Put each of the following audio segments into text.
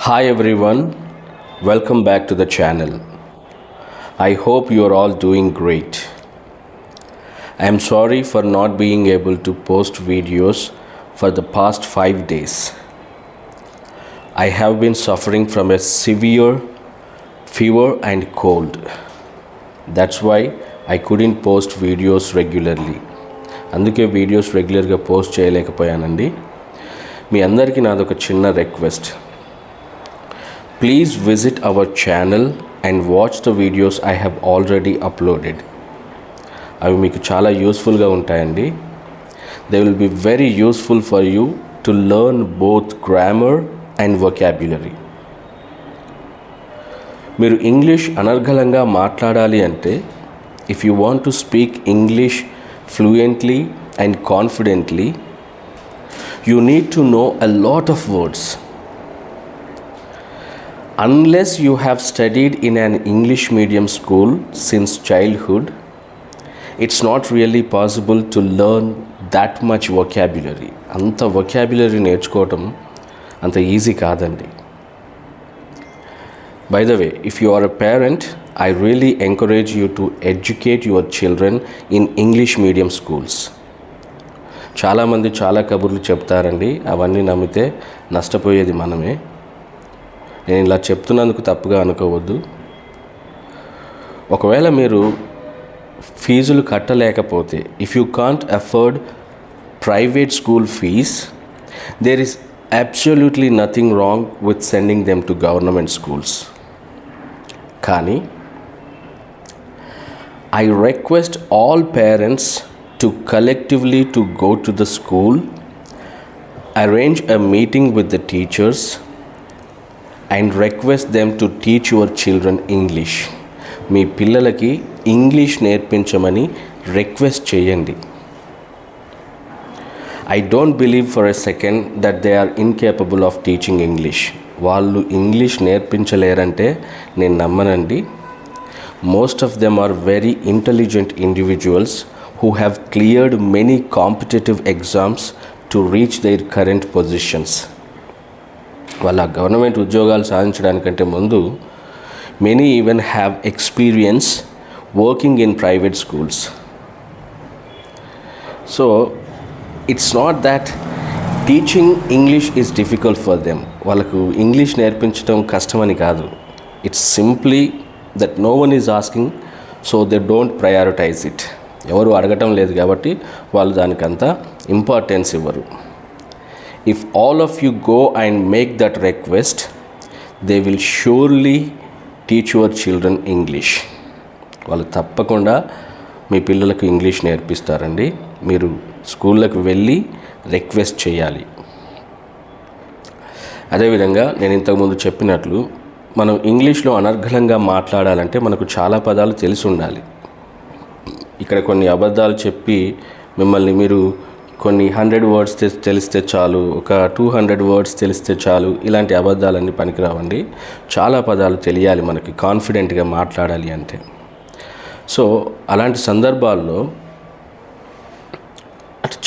Hi everyone, welcome back to the channel. I hope you are all doing great. I am sorry for not being able to post videos for the past 5 days. I have been suffering from a severe fever and cold. That's why I couldn't post videos regularly. అందుకే videos రెగ్యులర్గా post చేయలేకపోయానండి. మీ అందరికీ నాదొక చిన్న request. Please visit our channel and watch the videos I have already uploaded. అవి మీకు చాలా యూస్ఫుల్గా ఉంటాయండి. They will be very useful for you to learn both grammar and vocabulary. మీరు ఇంగ్లీష్ అనర్గళంగా మాట్లాడాలి అంటే, if you want to speak English fluently and confidently, you need to know a lot of words. Unless you have studied in an English medium school since childhood, it's not really possible to learn that much vocabulary. Anta vocabulary నేర్చుకోవటం అంత easy కాదండి. By the way, if you are a parent, I really encourage you to educate your children in English medium schools. చాలామంది చాలా కబుర్లు చెప్తారండి, అవన్నీ నమ్మితే నష్టపోయేది మనమే. నేను ఇలా చెప్తున్నందుకు తప్పుగా అనుకోవద్దు. ఒకవేళ మీరు ఫీజులు కట్టలేకపోతే, if you can't afford private school fees, there is absolutely nothing wrong with sending them to government schools. కానీ I request all parents to collectively to go to the school, arrange a meeting with the teachers and request them to teach your children English. మీ పిల్లలకి English నేర్పించమని request చేయండి. I don't believe for a second that they are incapable of teaching English. వాళ్ళు English నేర్పించలేరంటే నేను నమ్మనండి. Most of them are very intelligent individuals who have cleared many competitive exams to reach their current positions. వాళ్ళ government ఉద్యోగాలు సాధించడానికంటే ముందు many even have experience working in private schools. So it's not that teaching English is difficult for them. వాళ్ళకు English నేర్పించడం కష్టమని కాదు. It's simply that no one is asking, so they don't prioritize it. ఎవరు అడగటం లేదు కాబట్టి వాళ్ళు దానికి అంత ఇంపార్టెన్స్ ఇవ్వరు. If all of you go and make that request, they will surely teach your children English. వాళ్ళు తప్పకుండా మీ పిల్లలకు ఇంగ్లీష్ నేర్పిస్తారండి. మీరు స్కూళ్ళకు వెళ్ళి రిక్వెస్ట్ చేయాలి. అదేవిధంగా నేను ఇంతకుముందు చెప్పినట్లు, మనం ఇంగ్లీష్లో అనర్గళంగా మాట్లాడాలంటే మనకు చాలా పదాలు తెలిసి ఉండాలి. ఇక్కడ కొన్ని అబద్ధాలు చెప్పి మిమ్మల్ని మీరు కొన్ని 100 వర్డ్స్ తెలిస్తే చాలు, ఒక 200 వర్డ్స్ తెలిస్తే చాలు, ఇలాంటి అబద్ధాలన్నీ పనికిరావండి. చాలా పదాలు తెలియాలి మనకి కాన్ఫిడెంట్గా మాట్లాడాలి అంటే. సో అలాంటి సందర్భాల్లో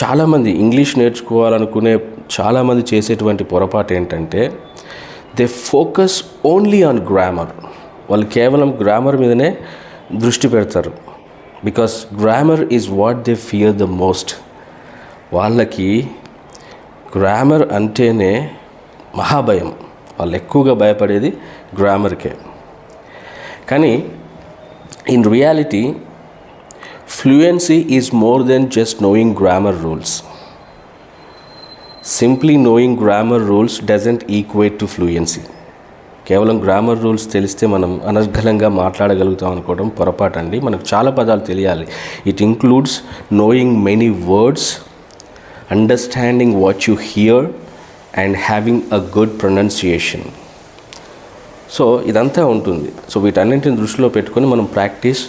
చాలామంది ఇంగ్లీష్ నేర్చుకోవాలనుకునే చాలామంది చేసేటువంటి పొరపాటు ఏంటంటే, they focus only on grammar. వాళ్ళు కేవలం గ్రామర్ మీదనే దృష్టి పెడతారు. Because grammar is what they fear the most. వాళ్ళకి గ్రామర్ అంటేనే మహాభయం. వాళ్ళు ఎక్కువగా భయపడేది గ్రామర్కే. కానీ in reality fluency is more than just knowing grammar rules. Simply knowing grammar rules doesn't equate to fluency. కేవలం గ్రామర్ రూల్స్ తెలిస్తే మనం అనర్గళంగా మాట్లాడగలుగుతాం అనుకోవడం పొరపాటు అండి. మనకు చాలా పదాలు తెలియాలి. It includes knowing many words, understanding what you here and having a good pronunciation. So ఇదంతా ఉంటుంది. సో వీటన్నింటిని దృష్టిలో పెట్టుకొని మనం ప్రాక్టీస్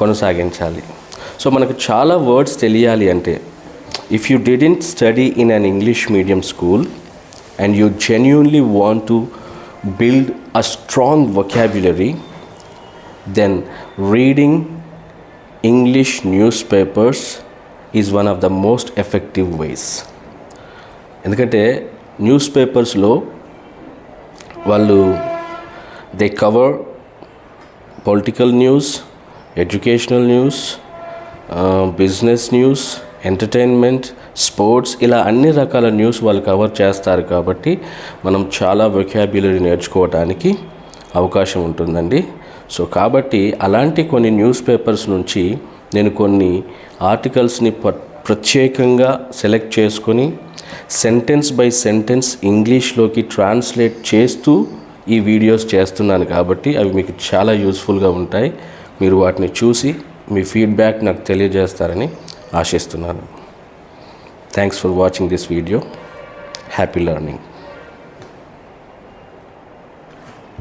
కొనసాగించాలి. సో మనకు చాలా వర్డ్స్ తెలియాలి అంటే, if you didn't study in an English medium school and you genuinely want to build a strong vocabulary, then reading English newspapers is one of the most effective ways. ఎందుకంటే news పేపర్స్లో వాళ్ళు they cover political news, educational news, business news, entertainment, sports, ఇలా అన్ని రకాల news వాళ్ళు cover చేస్తారు. కాబట్టి మనం చాలా వొకాబ్యులరీ నేర్చుకోవడానికి అవకాశం ఉంటుందండి. సో కాబట్టి అలాంటి కొన్ని న్యూస్ పేపర్స్ నుంచి నేను కొన్ని ఆర్టికల్స్ని ప్రత్యేకంగా సెలెక్ట్ చేసుకొని సెంటెన్స్ బై సెంటెన్స్ ఇంగ్లీష్లోకి ట్రాన్స్లేట్ చేస్తూ ఈ వీడియోస్ చేస్తున్నాను. కాబట్టి అవి మీకు చాలా యూస్ఫుల్గా ఉంటాయి. మీరు వాటిని చూసి మీ ఫీడ్బ్యాక్ నాకు తెలియజేస్తారని ఆశిస్తున్నాను. Thanks for watching this video. Happy learning.